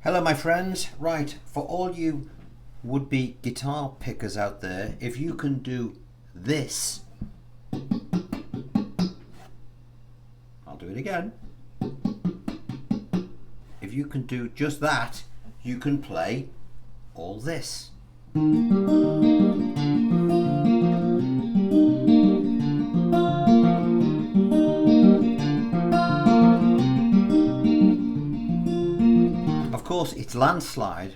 Hello my friends. Right, for all you would-be guitar pickers out there, if you can do this, I'll do it again. If you can do just that, you can play all this. Of course, it's Landslide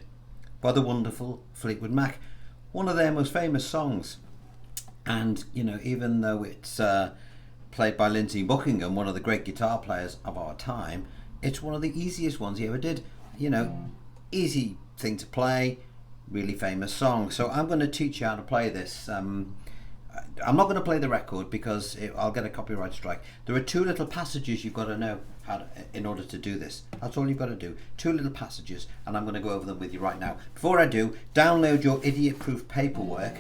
by the wonderful Fleetwood Mac, one of their most famous songs. And you know, even though it's played by Lindsey Buckingham, one of the great guitar players of our time, it's one of the easiest ones he ever did. You know, easy thing to play, really famous song. So I'm going to teach you how to play this. I'm not going to play the record because I'll get a copyright strike. There are two little passages you've got to know how to, in order to do this. That's all you've got to do. Two little passages, and I'm going to go over them with you right now. Before I do, download your idiot-proof paperwork,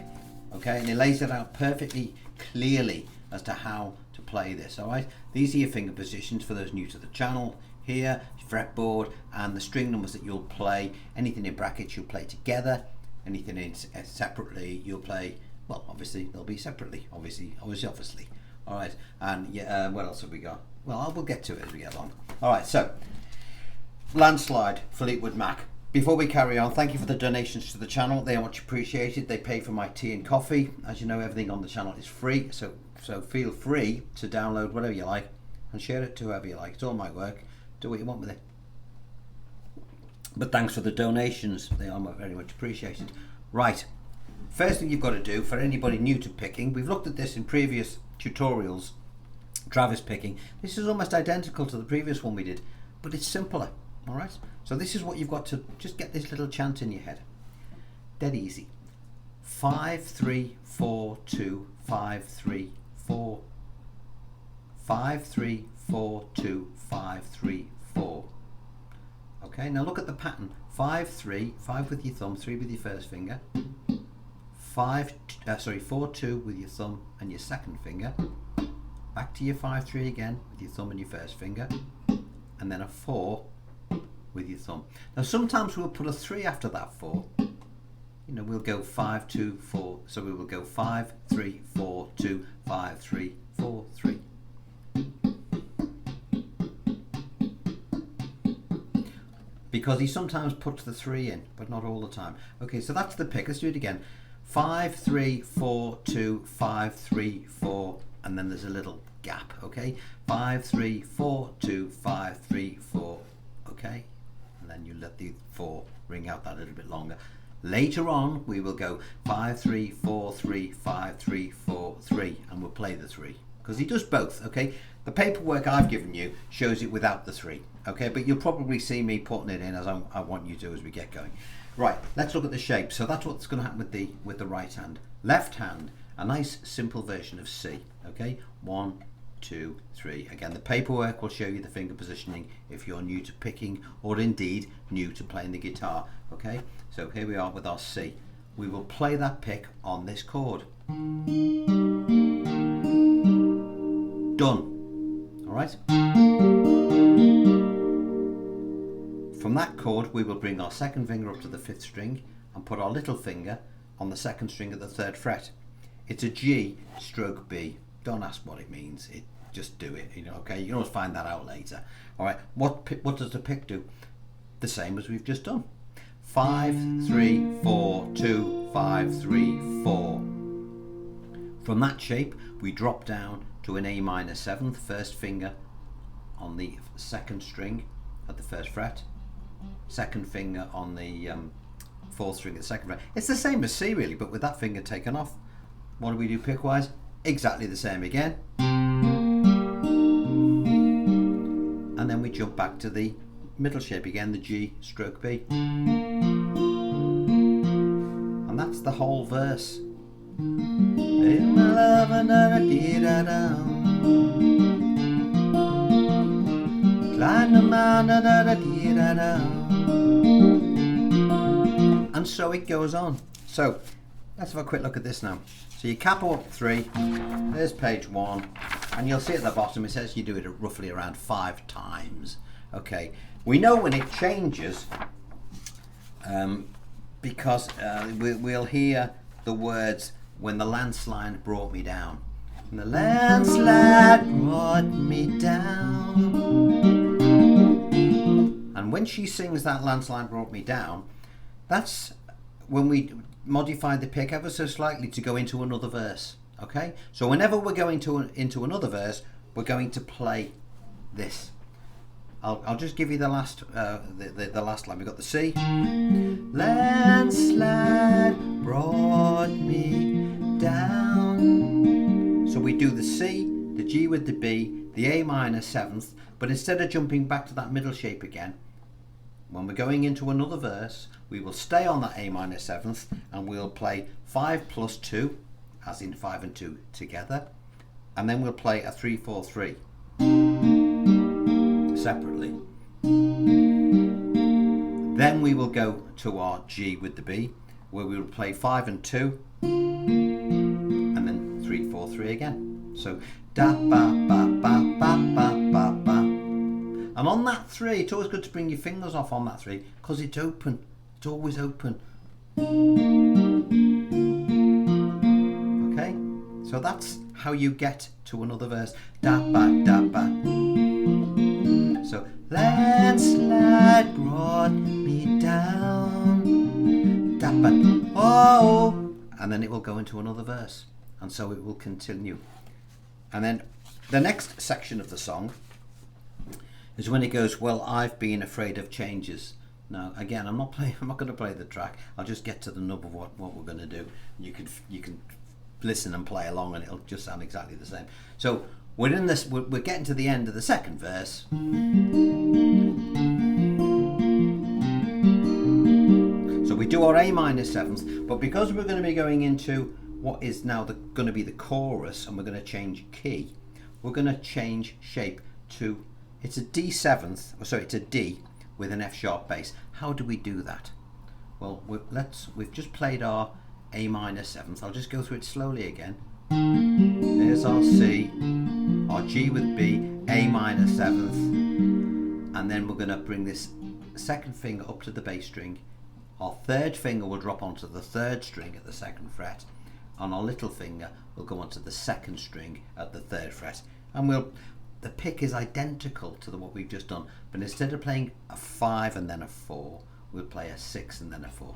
okay? And it lays it out perfectly clearly as to how to play this, all right? These are your finger positions for those new to the channel. Here, fretboard, and the string numbers that you'll play. Anything in brackets you'll play together. Anything in separately you'll play. Well, obviously they'll be separately. Obviously. All right. And yeah, what else have we got? Well, we'll get to it as we get along. All right. So, Landslide, Fleetwood Mac. Before we carry on, thank you for the donations to the channel. They are much appreciated. They pay for my tea and coffee. As you know, everything on the channel is free. So feel free to download whatever you like and share it to whoever you like. It's all my work. Do what you want with it. But thanks for the donations. They are very much appreciated. Right. First thing you've got to do for anybody new to picking, we've looked at this in previous tutorials, Travis picking. This is almost identical to the previous one we did, but it's simpler. All right. So this is what you've got to just get this little chant in your head. Dead easy. 5 3 4 2 5 3 4 5 3 4 2 5 3 4. Okay, now look at the pattern. 5 3 5 with your thumb, 3 with your first finger. 4 2 with your thumb and your second finger. Back to your 5 3 again with your thumb and your first finger, and then a 4 with your thumb. Now sometimes we'll put a 3 after that 4. You know, we'll go 5 2 4. So we will go 5 3 4 2 5 3 4 3. Because he sometimes puts the 3 in, but not all the time. Okay, so that's the pick. Let's do it again. 5 3 4 2 5 3 4, and then there's a little gap. Okay, 5 3 4 2 5 3 4. Okay, and then you let the 4 ring out that little bit longer. Later on we will go 5 3 4 3 5 3 4 3, and we'll play the 3 because he does both. Okay, the paperwork I've given you shows it without the 3. Okay, but you'll probably see me putting it in as I want you to as we get going. Right, let's look at the shape. So that's what's going to happen with the right hand. Left hand, a nice simple version of C. Okay, 1 2 3. Again, the paperwork will show you the finger positioning if you're new to picking or indeed new to playing the guitar. Okay, so here we are with our C. We will play that pick on this chord. Done. All right. From that chord we will bring our second finger up to the 5th string and put our little finger on the 2nd string at the 3rd fret. It's a G stroke B. Don't ask what it means. Just do it. You know. Okay. You can always find that out later. All right. What does the pick do? The same as we've just done. 5 3 4 2 5 3 4. From that shape we drop down to an A minor 7th, first finger on the 2nd string at the 1st fret. Second finger on the 4th string at the 2nd fret. It's the same as C really, but with that finger taken off. What do we do pick wise? Exactly the same again. And then we jump back to the middle shape again, the G stroke B. And that's the whole verse. And so it goes on. So let's have a quick look at this now. So you capo up 3, there's page 1, and you'll see at the bottom it says you do it roughly around 5 times. Okay, we know when it changes because we'll hear the words, when the landslide brought me down. When the landslide brought me down. And when she sings that landslide brought me down, that's when we modify the pick ever so slightly to go into another verse. Okay, so whenever we're going into another verse, we're going to play this. I'll just give you the last the last line. We've got the C. Landslide brought me down. So we do the C, the G with the B, the A minor seventh, but instead of jumping back to that middle shape again, when we're going into another verse, we will stay on that A minor seventh and we'll play 5 plus 2, as in 5 and 2 together, and then we'll play a 3-4-3 separately. Then we will go to our G with the B, where we will play 5 and 2, and then 3-4-3 again. So da ba ba ba ba ba ba ba. And on that 3, it's always good to bring your fingers off on that 3 because it's open. It's always open. Okay, so that's how you get to another verse. Da ba da ba. So landslide brought me down. Da ba oh, and then it will go into another verse, and so it will continue. And then the next section of the song is when it goes, well, I've been afraid of changes. Now, again, I'm not going to play the track. I'll just get to the nub of what we're going to do. You can listen and play along, and it'll just sound exactly the same. So we're in this. We're getting to the end of the second verse. So we do our A minor seventh, but because we're going to be going into what is now going to be the chorus, and we're going to change key, we're going to change shape to. It's a D seventh, sorry, it's a D with an F sharp bass. How do we do that? Well, we've just played our A minor seventh. I'll just go through it slowly again. There's our C, our G with B, A minor seventh, and then we're going to bring this second finger up to the bass string. Our third finger will drop onto the third string at the second fret, and our little finger will go onto the second string at the third fret, and the pick is identical to what we've just done, but instead of playing a 5 and then a 4, we'll play a 6 and then a 4.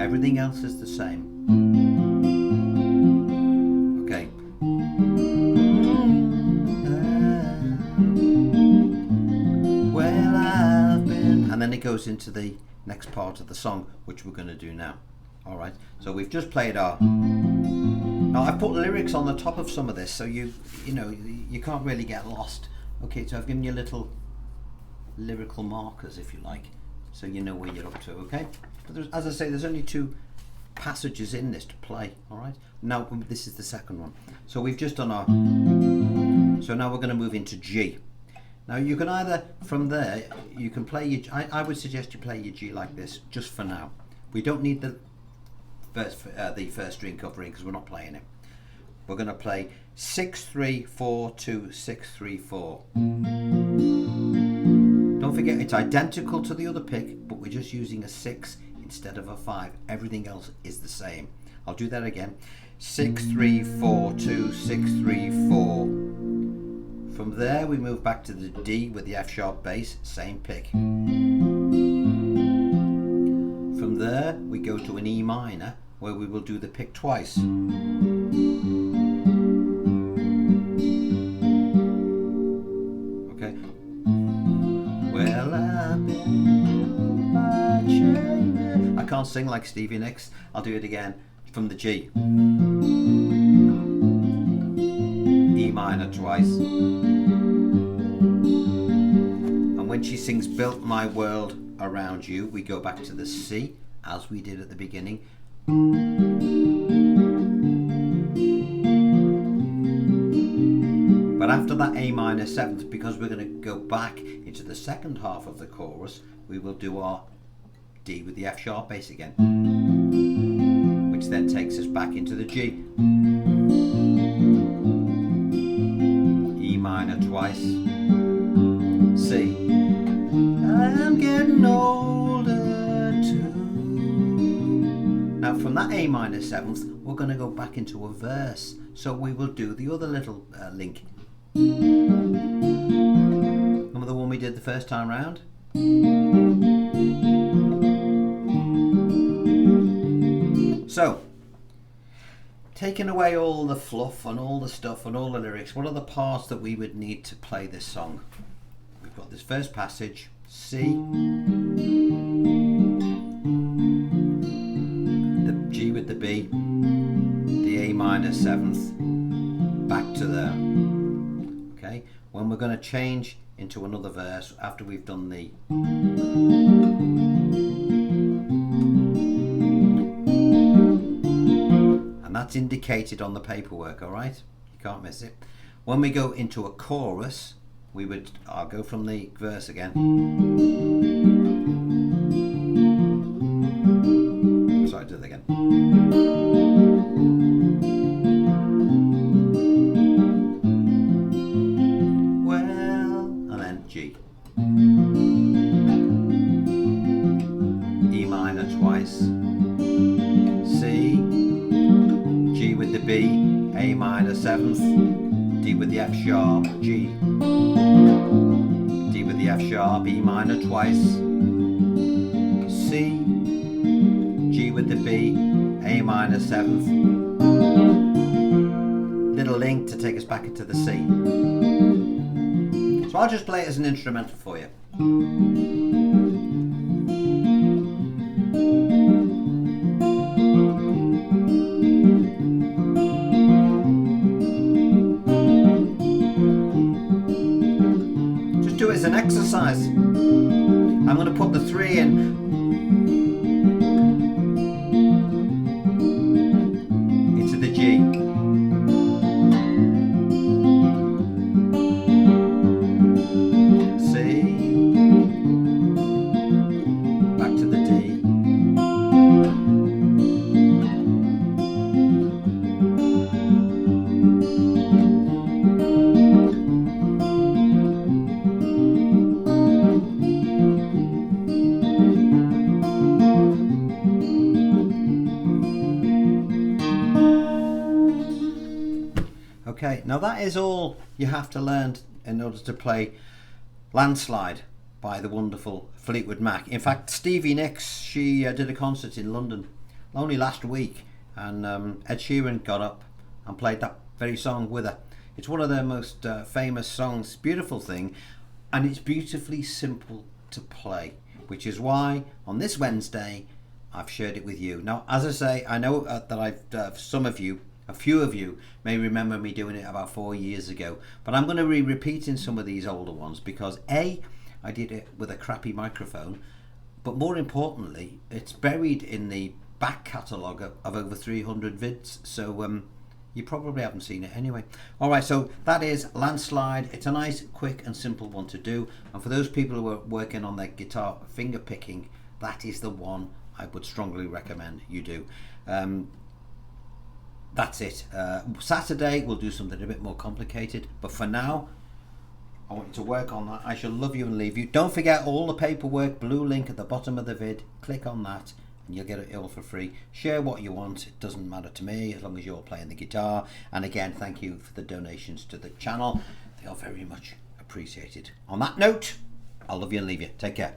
Everything else is the same. Okay. Well, I've been, and then it goes into the next part of the song, which we're going to do now. All right. So we've just played our. Now I've put lyrics on the top of some of this, so you can't really get lost. Okay, so I've given you little lyrical markers, if you like, so you know where you're up to. Okay, but as I say, there's only 2 passages in this to play. All right. Now this is the second one. So we've just done our. So now we're going to move into G. Now you can either from there you can play your. I would suggest you play your G like this just for now. We don't need the first string covering because we're not playing it. We're going to play 6 3 4 2 6 3 4. Don't forget it's identical to the other pick, but we're just using a 6 instead of a 5. Everything else is the same. I'll do that again. 6 3 4 2 6 3 4. From there we move back to the D with the F sharp bass, same pick. From there we go to an E minor where we will do the pick twice. Okay. Well, I've been my change. I can't sing like Stevie Nicks. I'll do it again from the G. E minor twice. And when she sings Built My World Around You, we go back to the C as we did at the beginning. But after that A minor seventh, because we're going to go back into the second half of the chorus, we will do our D with the F sharp bass again, which then takes us back into the G. E minor twice, C. I'm getting older too. Now from that A minor 7th, we're going to go back into a verse. So we will do the other little link. Remember the one we did the first time round? So, taking away all the fluff and all the stuff and all the lyrics, what are the parts that we would need to play this song? We've got this first passage, C, the G with the B, the A minor 7th, back to there. Okay, when we're going to change into another verse after we've done the and that's indicated on the paperwork, all right? You can't miss it. When we go into a chorus, I'll go from the verse again. Sorry, do that again. Well, and then G. E minor twice. C. G with the B, A minor 7th, D with the F sharp, G, D with the F sharp, E minor twice, C, G with the B, A minor 7th, little link to take us back into the C. So I'll just play it as an instrumental for you. Do it as an exercise. I'm going to put the 3 in. Into the G. C. Back to the D. Okay, now that is all you have to learn in order to play Landslide by the wonderful Fleetwood Mac. In fact, Stevie Nicks, she did a concert in London only last week, and Ed Sheeran got up and played that very song with her. It's one of their most famous songs, beautiful thing, and it's beautifully simple to play, which is why on this Wednesday I've shared it with you. Now, as I say, I know that a few of you may remember me doing it about 4 years ago, but I'm going to be repeating some of these older ones because A, I did it with a crappy microphone, but more importantly, it's buried in the back catalogue of over 300 vids, so you probably haven't seen it anyway. Alright, so that is Landslide. It's a nice, quick and simple one to do, and for those people who are working on their guitar finger picking, that is the one I would strongly recommend you do. That's it. Saturday we'll do something a bit more complicated, but for now I want you to work on that. I shall love you and leave you. Don't forget all the paperwork, blue link at the bottom of the vid. Click on that and you'll get it all for free. Share what you want, it doesn't matter to me as long as you're playing the guitar. And again, thank you for the donations to the channel, they are very much appreciated. On that note, I'll love you and leave you. Take care.